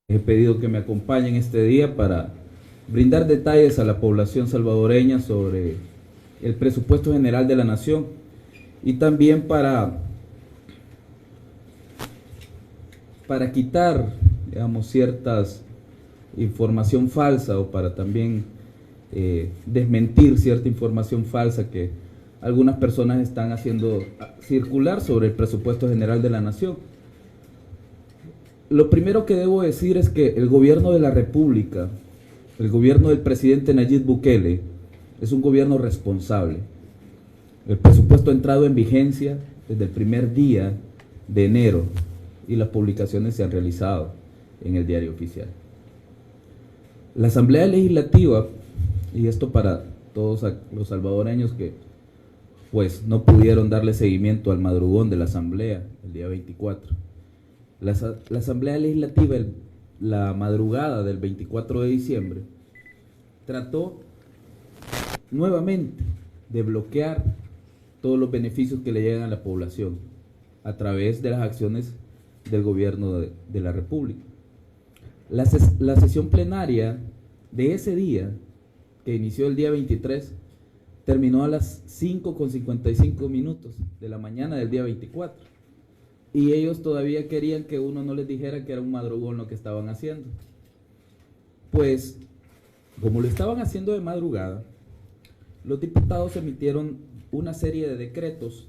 He pedido que me acompañen este día para brindar detalles a la población salvadoreña sobre el presupuesto general de la nación y también para quitar, digamos, ciertas información falsa o para también desmentir cierta información falsa que algunas personas están haciendo circular sobre el presupuesto general de la nación. Lo primero que debo decir es que el gobierno de la República, el gobierno del presidente Nayib Bukele, es un gobierno responsable. El presupuesto ha entrado en vigencia desde el primer día de enero y las publicaciones se han realizado en el diario oficial. La Asamblea Legislativa, y esto para todos los salvadoreños que pues no pudieron darle seguimiento al madrugón de la Asamblea el día 24, la Asamblea Legislativa, la madrugada del 24 de diciembre, trató nuevamente de bloquear todos los beneficios que le llegan a la población a través de las acciones del gobierno de la República. La sesión plenaria de ese día, que inició el día 23, terminó a las 5:55 de la mañana del día 24. Y ellos todavía querían que uno no les dijera que era un madrugón lo que estaban haciendo. Pues, como lo estaban haciendo de madrugada, los diputados emitieron una serie de decretos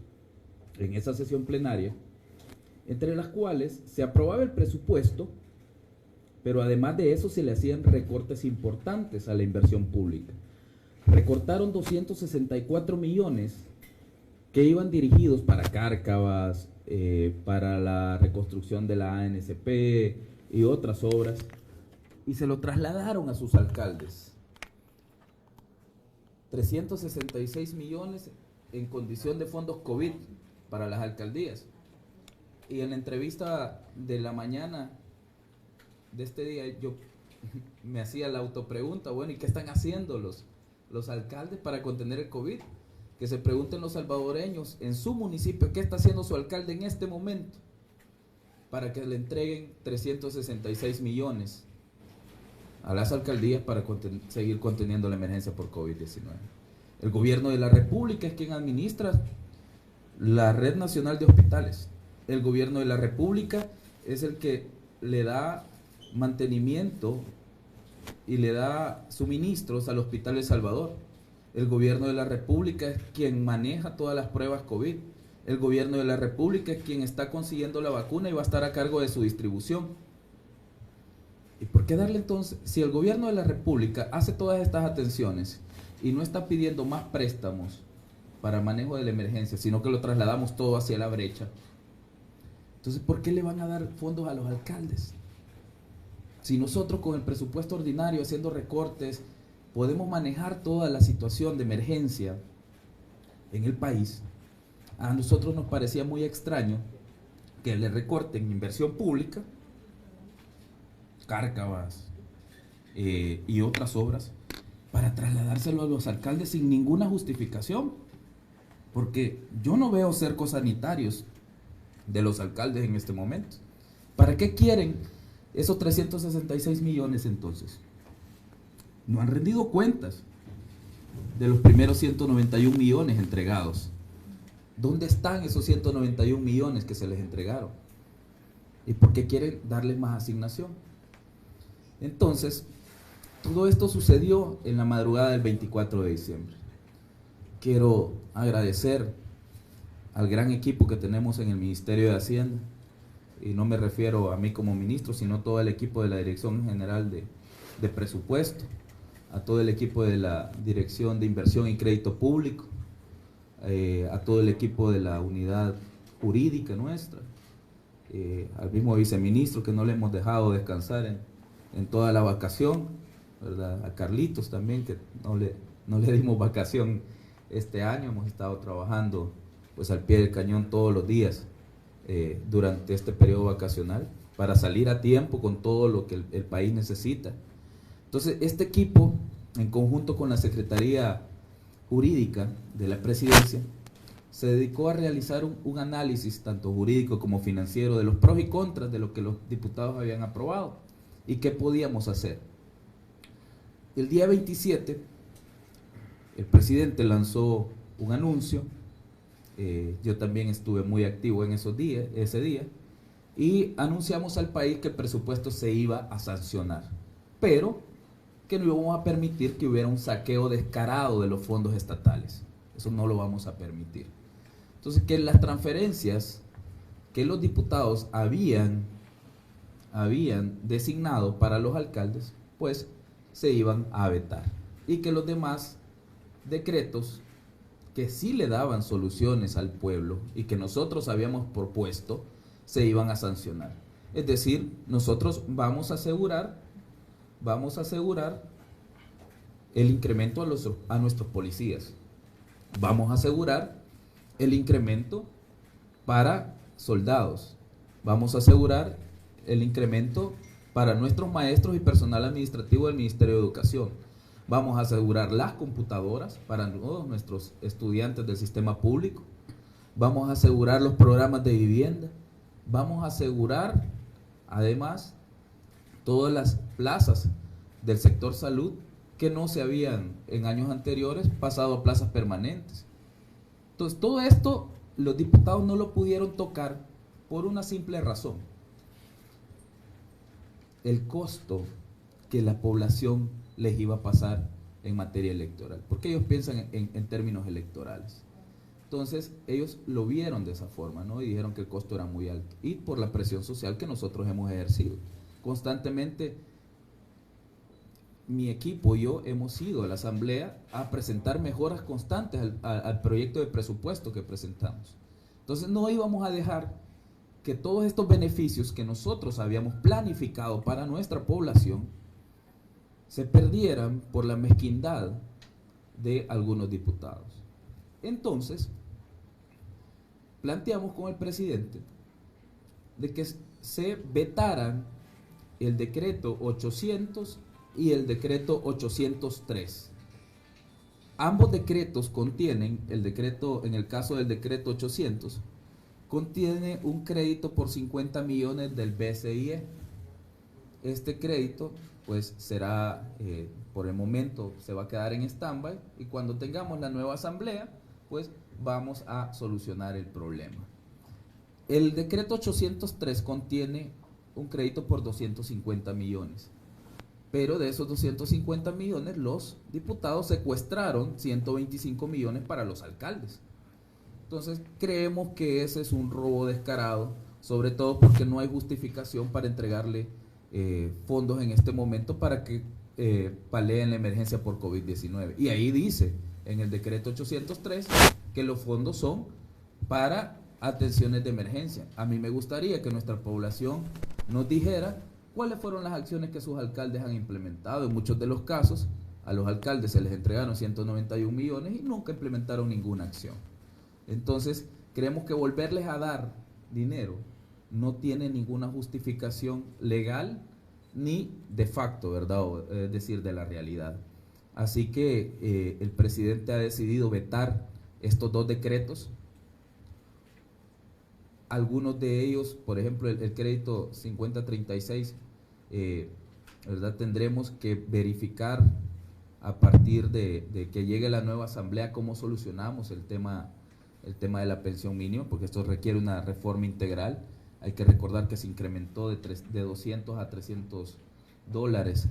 en esa sesión plenaria, entre las cuales se aprobaba el presupuesto, pero además de eso se le hacían recortes importantes a la inversión pública. Recortaron 264 millones que iban dirigidos para Cárcavas, para la reconstrucción de la ANSP y otras obras, y se lo trasladaron a sus alcaldes. 366 millones en condición de fondos COVID para las alcaldías. Y en la entrevista de la mañana de este día yo me hacía la autopregunta, bueno, ¿y qué están haciendo los alcaldes para contener el COVID? Que se pregunten los salvadoreños en su municipio qué está haciendo su alcalde en este momento para que le entreguen 366 millones a las alcaldías para seguir conteniendo la emergencia por COVID-19. El gobierno de la República es quien administra la red nacional de hospitales. El gobierno de la República es el que le da mantenimiento y le da suministros al Hospital de Salvador. El gobierno de la República es quien maneja todas las pruebas COVID. El gobierno de la República es quien está consiguiendo la vacuna y va a estar a cargo de su distribución. ¿Y por qué darle entonces, si el gobierno de la República hace todas estas atenciones y no está pidiendo más préstamos para manejo de la emergencia, sino que lo trasladamos todo hacia la brecha? Entonces, ¿por qué le van a dar fondos a los alcaldes? Si nosotros con el presupuesto ordinario, haciendo recortes, podemos manejar toda la situación de emergencia en el país, a nosotros nos parecía muy extraño que le recorten inversión pública, Cárcavas y otras obras, para trasladárselo a los alcaldes sin ninguna justificación. Porque yo no veo cercos sanitarios de los alcaldes en este momento. ¿Para qué quieren esos 366 millones entonces? No han rendido cuentas de los primeros 191 millones entregados. ¿Dónde están esos 191 millones que se les entregaron? ¿Y por qué quieren darles más asignación? Entonces, todo esto sucedió en la madrugada del 24 de diciembre. Quiero agradecer al gran equipo que tenemos en el Ministerio de Hacienda, y no me refiero a mí como ministro, sino todo el equipo de la Dirección General de Presupuesto, a todo el equipo de la Dirección de Inversión y Crédito Público, a todo el equipo de la unidad jurídica nuestra, al mismo viceministro que no le hemos dejado descansar en toda la vacación, ¿verdad? A Carlitos también, que no le dimos vacación este año, hemos estado trabajando pues al pie del cañón todos los días durante este periodo vacacional para salir a tiempo con todo lo que el país necesita. Entonces, este equipo, en conjunto con la Secretaría Jurídica de la Presidencia, se dedicó a realizar un análisis tanto jurídico como financiero de los pros y contras de lo que los diputados habían aprobado. ¿Y qué podíamos hacer? El día 27, el presidente lanzó un anuncio. Yo también estuve muy activo en ese día, y anunciamos al país que el presupuesto se iba a sancionar, pero que no íbamos a permitir que hubiera un saqueo descarado de los fondos estatales. Eso no lo vamos a permitir. Entonces, que las transferencias que los diputados habían designado para los alcaldes, pues se iban a vetar, y que los demás decretos que sí le daban soluciones al pueblo y que nosotros habíamos propuesto, se iban a sancionar. Es decir, nosotros vamos a asegurar el incremento a nuestros policías. Vamos a asegurar el incremento para soldados. Vamos a asegurar el incremento para nuestros maestros y personal administrativo del Ministerio de Educación. Vamos a asegurar las computadoras para todos nuestros estudiantes del sistema público. Vamos a asegurar los programas de vivienda. Vamos a asegurar, además, todas las plazas del sector salud que no se habían en años anteriores pasado a plazas permanentes. Entonces, todo esto los diputados no lo pudieron tocar por una simple razón: el costo que la población les iba a pasar en materia electoral, porque ellos piensan en términos electorales. Entonces ellos lo vieron de esa forma, ¿no? Y dijeron que el costo era muy alto, y por la presión social que nosotros hemos ejercido constantemente. Mi equipo y yo hemos ido a la Asamblea a presentar mejoras constantes al proyecto de presupuesto que presentamos. Entonces no íbamos a dejar que todos estos beneficios que nosotros habíamos planificado para nuestra población se perdieran por la mezquindad de algunos diputados. Entonces, planteamos con el presidente de que se vetaran el decreto 800 y el decreto 803. Ambos decretos contienen, en el caso del decreto 800, contiene un crédito por 50 millones del BCIE. Este crédito pues será, por el momento se va a quedar en stand-by, y cuando tengamos la nueva asamblea pues vamos a solucionar el problema. El decreto 803 contiene un crédito por 250 millones, pero de esos 250 millones los diputados secuestraron 125 millones para los alcaldes. Entonces creemos que ese es un robo descarado, sobre todo porque no hay justificación para entregarle fondos en este momento para que paleen la emergencia por COVID-19. Y ahí dice en el decreto 803 que los fondos son para atenciones de emergencia. A mí me gustaría que nuestra población nos dijera cuáles fueron las acciones que sus alcaldes han implementado. En muchos de los casos a los alcaldes se les entregaron 191 millones y nunca implementaron ninguna acción. Entonces creemos que volverles a dar dinero no tiene ninguna justificación legal ni de facto, ¿verdad? Es decir, de la realidad. Así que el presidente ha decidido vetar estos dos decretos. Algunos de ellos, por ejemplo, el crédito 5036, ¿verdad? Tendremos que verificar a partir de que llegue la nueva asamblea cómo solucionamos el tema de la pensión mínima, porque esto requiere una reforma integral. Hay que recordar que se incrementó de 200 a 300 dólares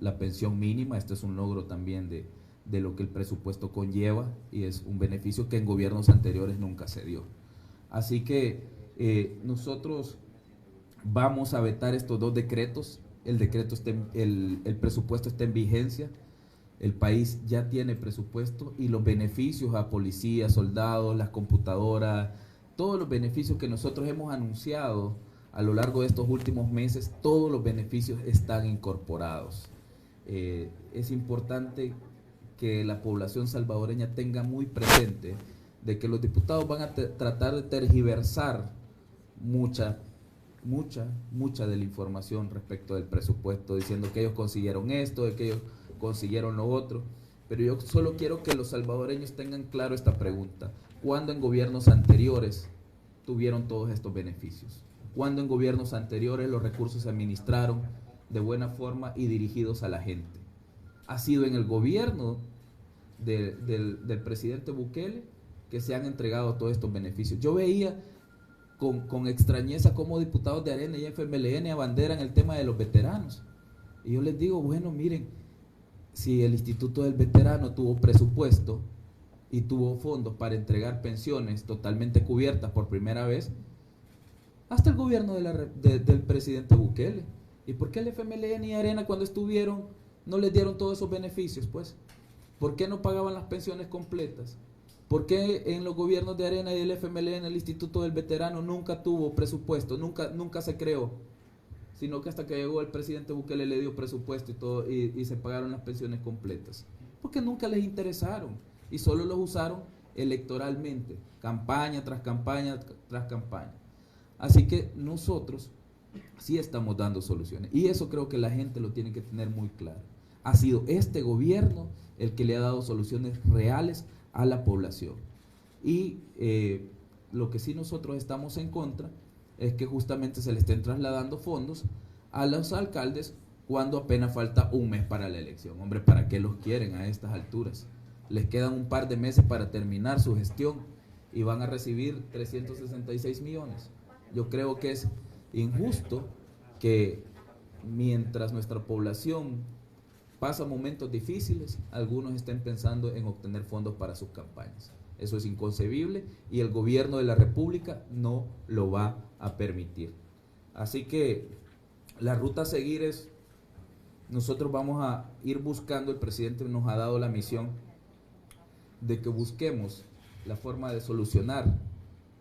la pensión mínima. Este es un logro también de lo que el presupuesto conlleva, y es un beneficio que en gobiernos anteriores nunca se dio. Así que nosotros vamos a vetar estos dos decretos. El presupuesto está en vigencia. El país ya tiene presupuesto, y los beneficios a policías, soldados, las computadoras, todos los beneficios que nosotros hemos anunciado a lo largo de estos últimos meses, todos los beneficios están incorporados. Es importante que la población salvadoreña tenga muy presente de que los diputados van a tratar de tergiversar mucha de la información respecto del presupuesto, diciendo que ellos consiguieron esto, de que ellos consiguieron lo otro. Pero yo solo quiero que los salvadoreños tengan claro esta pregunta: ¿cuándo en gobiernos anteriores tuvieron todos estos beneficios? ¿Cuándo en gobiernos anteriores los recursos se administraron de buena forma y dirigidos a la gente. Ha sido en el gobierno del presidente Bukele que se han entregado todos estos beneficios. Yo veía con extrañeza cómo diputados de Arena y FMLN abanderan el tema de los veteranos. Y yo les digo, bueno, miren, si el Instituto del Veterano tuvo presupuesto y tuvo fondos para entregar pensiones totalmente cubiertas por primera vez, hasta el gobierno del presidente Bukele. ¿Y por qué el FMLN y Arena cuando estuvieron no les dieron todos esos beneficios? Pues, ¿por qué no pagaban las pensiones completas? ¿Por qué en los gobiernos de Arena y del FMLN el Instituto del Veterano nunca tuvo presupuesto, nunca se creó? Sino que hasta que llegó el presidente Bukele le dio presupuesto y todo, y se pagaron las pensiones completas. Porque nunca les interesaron y solo los usaron electoralmente, campaña tras campaña tras campaña. Así que nosotros sí estamos dando soluciones y eso creo que la gente lo tiene que tener muy claro. Ha sido este gobierno el que le ha dado soluciones reales a la población. Y lo que sí nosotros estamos en contra es que justamente se le estén trasladando fondos a los alcaldes cuando apenas falta un mes para la elección. Hombre, ¿para qué los quieren a estas alturas? Les quedan un par de meses para terminar su gestión y van a recibir 366 millones. Yo creo que es injusto que mientras nuestra población pasa momentos difíciles, algunos estén pensando en obtener fondos para sus campañas. Eso es inconcebible y el gobierno de la República no lo va a permitir. Así que la ruta a seguir es, nosotros vamos a ir buscando, el presidente nos ha dado la misión de que busquemos la forma de solucionar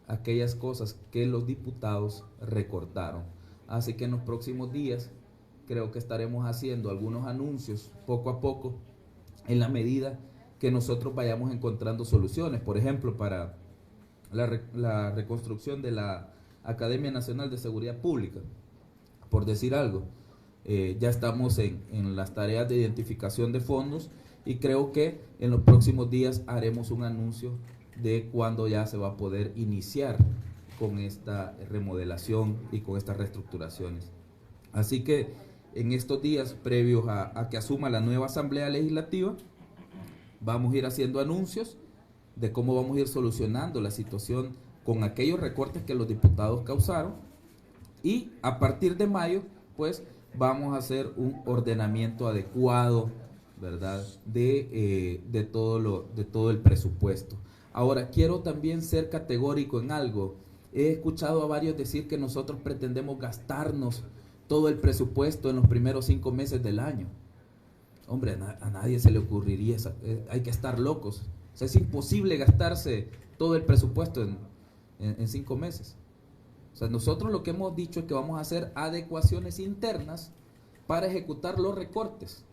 aquellas cosas que los diputados recortaron. Así que en los próximos días creo que estaremos haciendo algunos anuncios poco a poco en la medida que nosotros vayamos encontrando soluciones. Por ejemplo, para la reconstrucción de la Academia Nacional de Seguridad Pública, por decir algo, ya estamos en las tareas de identificación de fondos y creo que en los próximos días haremos un anuncio de cuándo ya se va a poder iniciar con esta remodelación y con estas reestructuraciones. Así que en estos días previos a que asuma la nueva Asamblea Legislativa, vamos a ir haciendo anuncios de cómo vamos a ir solucionando la situación con aquellos recortes que los diputados causaron y a partir de mayo, pues vamos a hacer un ordenamiento adecuado, ¿verdad? De todo el presupuesto. Ahora, quiero también ser categórico en algo. He escuchado a varios decir que nosotros pretendemos gastarnos todo el presupuesto en los primeros 5 meses del año. Hombre, a nadie se le ocurriría eso. Hay que estar locos. O sea, es imposible gastarse todo el presupuesto en 5 meses. O sea, nosotros lo que hemos dicho es que vamos a hacer adecuaciones internas para ejecutar los recortes.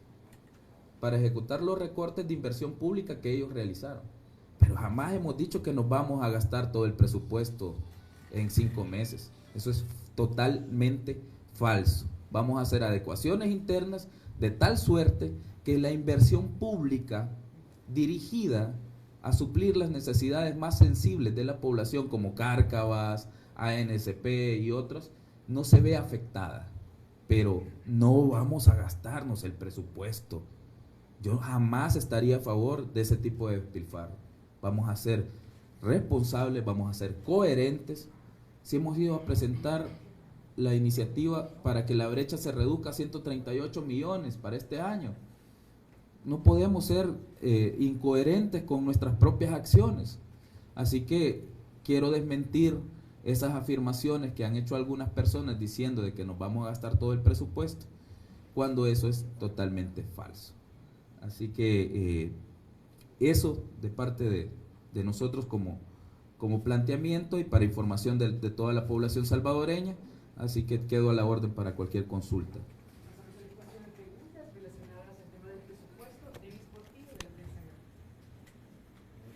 Para ejecutar los recortes de inversión pública que ellos realizaron. Pero jamás hemos dicho que nos vamos a gastar todo el presupuesto en 5 meses. Eso es totalmente falso. Vamos a hacer adecuaciones internas de tal suerte que la inversión pública dirigida a suplir las necesidades más sensibles de la población, como Cárcavas, ANSP y otros, no se vea afectada. Pero no vamos a gastarnos el presupuesto. Yo jamás estaría a favor de ese tipo de despilfarro. Vamos a ser responsables, vamos a ser coherentes. Si hemos ido a presentar la iniciativa para que la brecha se reduzca a 138 millones para este año, no podemos ser incoherentes con nuestras propias acciones. Así que quiero desmentir esas afirmaciones que han hecho algunas personas diciendo de que nos vamos a gastar todo el presupuesto, cuando eso es totalmente falso. Así que eso de parte de nosotros como planteamiento y para información de toda la población salvadoreña. Así que quedo a la orden para cualquier consulta.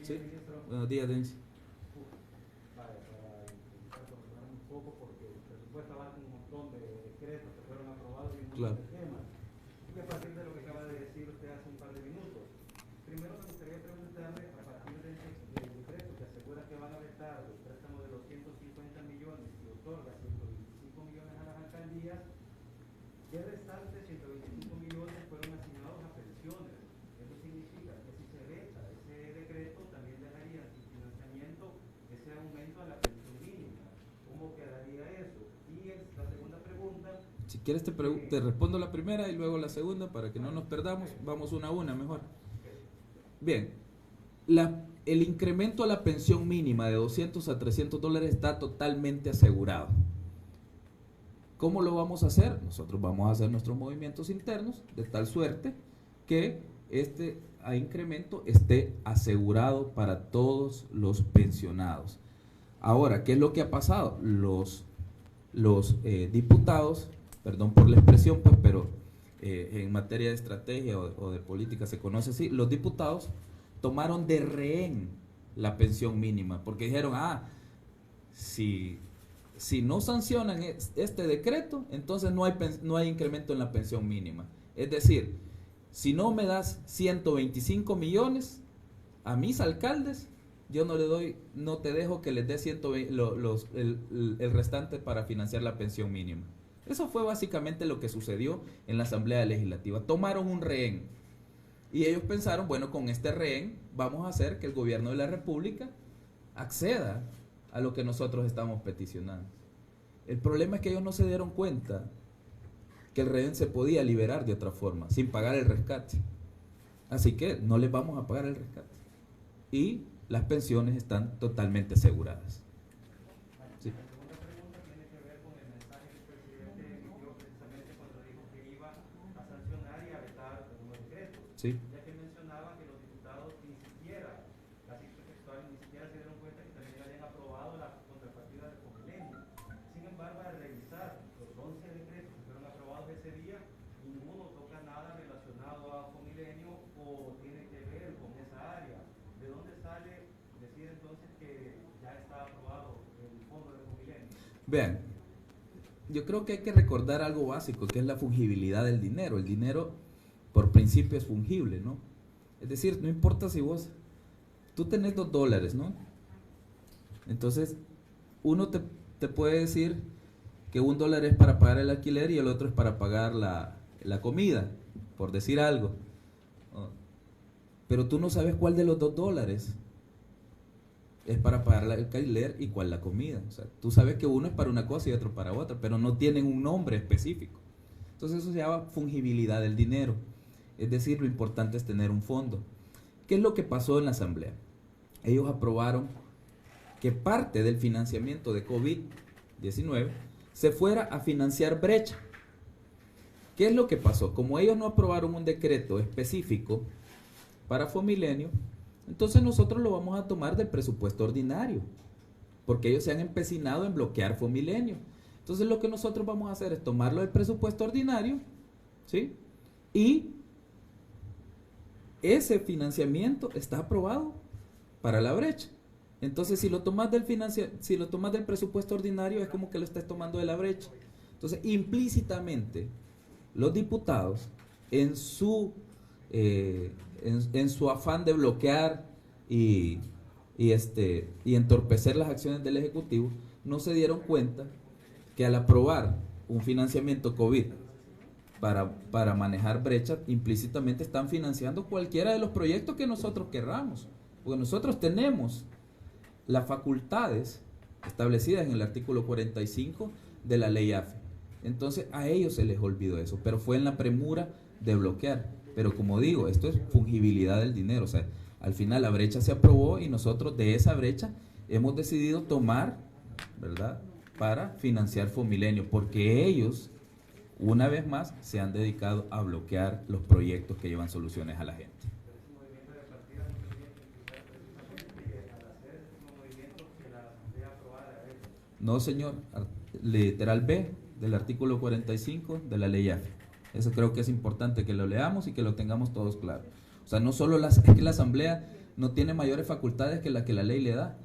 Sí, buenos días, Denise. Para intentar controlar un poco, porque el presupuesto abarca un montón de decretos que fueron aprobados y un montón de temas. Y a partir de lo que acaba de decir usted hace un par de minutos, primero me gustaría preguntarle, a partir del decreto que asegura que van a vetar el préstamo de los 150 millones y otorga 125 millones a las alcaldías, ¿qué restante ¿Quieres te respondo la primera y luego la segunda para que no nos perdamos? Vamos una a una mejor. Bien, el incremento a la pensión mínima de 200 a 300 dólares está totalmente asegurado. ¿Cómo lo vamos a hacer? Nosotros vamos a hacer nuestros movimientos internos de tal suerte que este incremento esté asegurado para todos los pensionados. Ahora, ¿qué es lo que ha pasado? Los diputados, perdón por la expresión, pues, pero en materia de estrategia o de política se conoce así, los diputados tomaron de rehén la pensión mínima, porque dijeron, si no sancionan este decreto, entonces no hay incremento en la pensión mínima. Es decir, si no me das 125 millones a mis alcaldes, yo no te dejo que les dé 120, el restante para financiar la pensión mínima. Eso fue básicamente lo que sucedió en la Asamblea Legislativa. Tomaron un rehén y ellos pensaron, bueno, con este rehén vamos a hacer que el gobierno de la República acceda a lo que nosotros estamos peticionando. El problema es que ellos no se dieron cuenta que el rehén se podía liberar de otra forma, sin pagar el rescate. Así que no les vamos a pagar el rescate. Y las pensiones están totalmente aseguradas. Sí. La segunda pregunta tiene que ver con el mensaje que el presidente emitió precisamente cuando dijo que iba a sancionar y a vetar algunos decretos. Sí. Ya que mencionaba que los diputados ni siquiera, la cita textual, ni siquiera se dieron cuenta que también habían aprobado la contrapartida de Comilenio. Sin embargo, al revisar los 11 decretos que fueron aprobados ese día, ninguno toca nada relacionado a Comilenio o tiene que ver con esa área. ¿De dónde sale decir entonces que ya está aprobado el fondo de Comilenio? Vean, yo creo que hay que recordar algo básico, que es la fungibilidad del dinero. El dinero, por principio, es fungible, ¿no? Es decir, no importa si tú tenés $2, ¿no? Entonces, uno te puede decir que $1 es para pagar el alquiler y el otro es para pagar la comida, por decir algo. Pero tú no sabes cuál de los $2 es para pagar el alquiler y cuál la comida. O sea, tú sabes que uno es para una cosa y otro para otra, pero no tienen un nombre específico. Entonces eso se llama fungibilidad del dinero. Es decir, lo importante es tener un fondo. ¿Qué es lo que pasó en la Asamblea? Ellos aprobaron que parte del financiamiento de COVID-19 se fuera a financiar brecha. ¿Qué es lo que pasó? Como ellos no aprobaron un decreto específico para Fomilenio, entonces nosotros lo vamos a tomar del presupuesto ordinario, porque ellos se han empecinado en bloquear Fomilenio. Entonces lo que nosotros vamos a hacer es tomarlo del presupuesto ordinario, ¿sí? Y ese financiamiento está aprobado para la brecha. Entonces si lo tomas del presupuesto ordinario, es como que lo estás tomando de la brecha. Entonces implícitamente los diputados en su afán de bloquear y entorpecer las acciones del Ejecutivo, no se dieron cuenta que al aprobar un financiamiento COVID para manejar brechas, implícitamente están financiando cualquiera de los proyectos que nosotros querramos, porque nosotros tenemos las facultades establecidas en el artículo 45 de la ley AFE. Entonces a ellos se les olvidó eso, pero fue en la premura de bloquear. Pero como digo, esto es fungibilidad del dinero. O sea, al final la brecha se aprobó y nosotros de esa brecha hemos decidido tomar, ¿verdad?, para financiar Fomilenio, porque ellos, una vez más, se han dedicado a bloquear los proyectos que llevan soluciones a la gente. Pero ese movimiento de partida no tendría que implicar precisamente al hacer ese tipo de movimientos que la Asamblea aprobara eso. No, señor, literal B del artículo 45 de la ley AFE. Eso creo que es importante que lo leamos y que lo tengamos todos claro. O sea, no solo es que la Asamblea no tiene mayores facultades que la ley le da.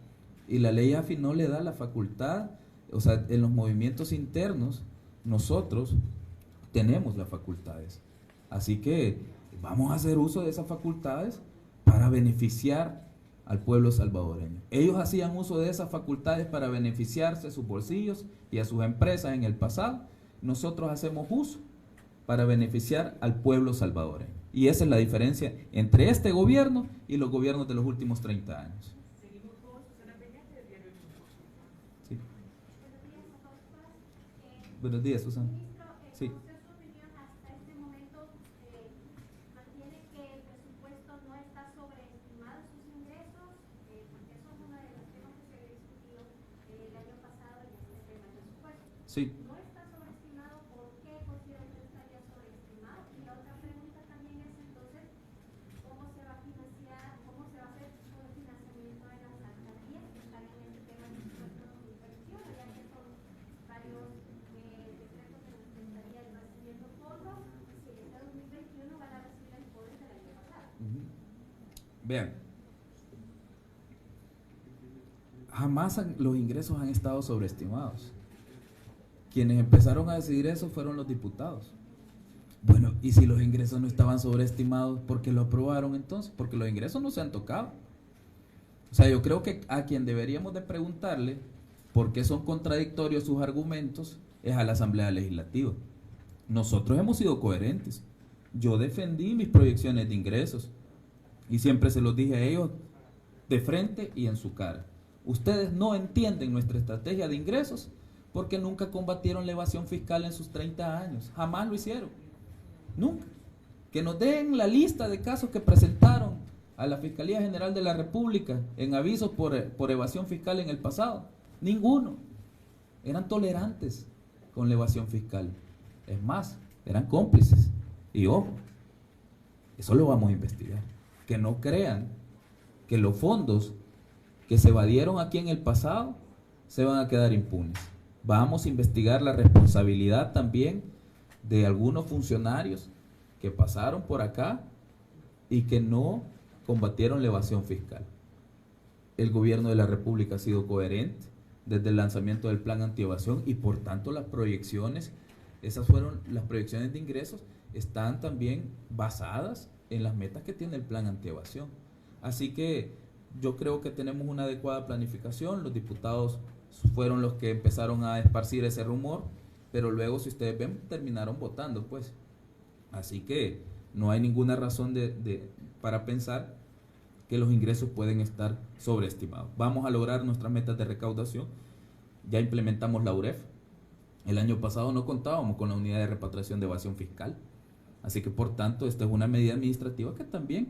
Y la ley AFI no le da la facultad. O sea, en los movimientos internos nosotros tenemos las facultades. Así que vamos a hacer uso de esas facultades para beneficiar al pueblo salvadoreño. Ellos hacían uso de esas facultades para beneficiarse a sus bolsillos y a sus empresas en el pasado. Nosotros hacemos uso para beneficiar al pueblo salvadoreño. Y esa es la diferencia entre este gobierno y los gobiernos de los últimos 30 años. Seguimos con Susana Peña, de Diario El Mundo. Sí. Buenos días, Susana. Sí. ¿Conocer su opinión hasta este momento? ¿Mantiene que el presupuesto no está sobreestimado sus ingresos? Porque eso es uno de los temas que se había discutido el año pasado en este tema del presupuesto. Sí. ¿No está sobreestimado? ¿Por qué considera que estaría sobreestimado? Y la otra pregunta también es entonces, ¿cómo se va a financiar, cómo se va a hacer con el financiamiento de las alcaldías que están en este tema del presupuesto 2021, ya que son varios decretos en los que estarían recibiendo fondos, si en este 2021 van a recibir el poder del año pasado? Vean, jamás los ingresos han estado sobreestimados. Quienes empezaron a decidir eso fueron los diputados. Bueno, y si los ingresos no estaban sobreestimados, ¿por qué lo aprobaron entonces? Porque los ingresos no se han tocado. O sea, yo creo que a quien deberíamos de preguntarle por qué son contradictorios sus argumentos es a la Asamblea Legislativa. Nosotros hemos sido coherentes. Yo defendí mis proyecciones de ingresos y siempre se los dije a ellos de frente y en su cara. Ustedes no entienden nuestra estrategia de ingresos porque nunca combatieron la evasión fiscal en sus 30 años. Jamás lo hicieron. Nunca. Que nos den la lista de casos que presentaron a la Fiscalía General de la República en avisos por evasión fiscal en el pasado. Ninguno. Eran tolerantes con la evasión fiscal. Es más, eran cómplices. Y ojo, eso lo vamos a investigar. Que no crean que los fondos que se evadieron aquí en el pasado se van a quedar impunes. Vamos a investigar la responsabilidad también de algunos funcionarios que pasaron por acá y que no combatieron la evasión fiscal. El gobierno de la República ha sido coherente desde el lanzamiento del plan antievasión y por tanto las proyecciones, esas fueron las proyecciones de ingresos, están también basadas en las metas que tiene el plan antievasión. Así que yo creo que tenemos una adecuada planificación. Los diputados fueron los que empezaron a esparcir ese rumor, pero luego, si ustedes ven, terminaron votando, pues. Así que no hay ninguna razón para pensar que los ingresos pueden estar sobreestimados. Vamos a lograr nuestras metas de recaudación. Ya implementamos la UREF. El año pasado no contábamos con la unidad de repatriación de evasión fiscal. Así que, por tanto, esta es una medida administrativa que también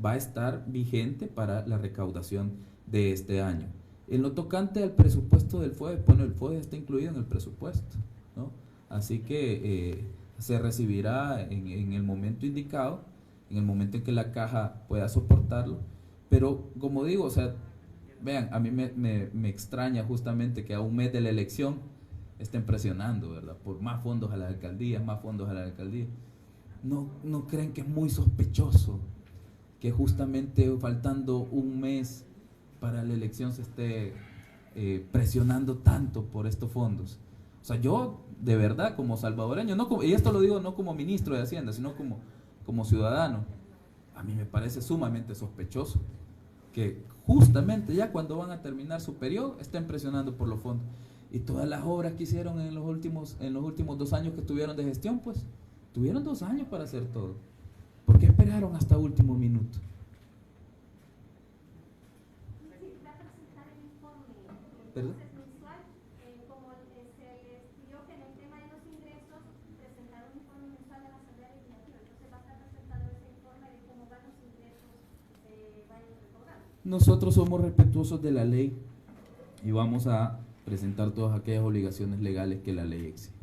va a estar vigente para la recaudación de este año. En lo tocante al presupuesto del FODES, bueno, el FODES está incluido en el presupuesto, ¿no? Así que se recibirá en el momento indicado, en el momento en que la caja pueda soportarlo. Pero, como digo, o sea, vean, a mí me extraña justamente que a un mes de la elección estén presionando, ¿verdad? Por más fondos a las alcaldías, más fondos a las alcaldías. ¿No creen que es muy sospechoso que justamente faltando un mes para la elección se esté presionando tanto por estos fondos? O sea, yo de verdad como salvadoreño, y esto lo digo no como ministro de Hacienda, sino como ciudadano, a mí me parece sumamente sospechoso que justamente ya cuando van a terminar su periodo estén presionando por los fondos. Y todas las obras que hicieron en los últimos 2 años que tuvieron de gestión, pues tuvieron 2 años para hacer todo. ¿Por qué esperaron hasta último minuto? Va a presentar el informe ¿Perdón? mensual, como se les pidió que en el tema de los ingresos presentar un informe mensual a la Asamblea Legislativa. Entonces va a estar presentando ese informe de cómo van los ingresos que vayan recaudando. Nosotros somos respetuosos de la ley y vamos a presentar todas aquellas obligaciones legales que la ley exige.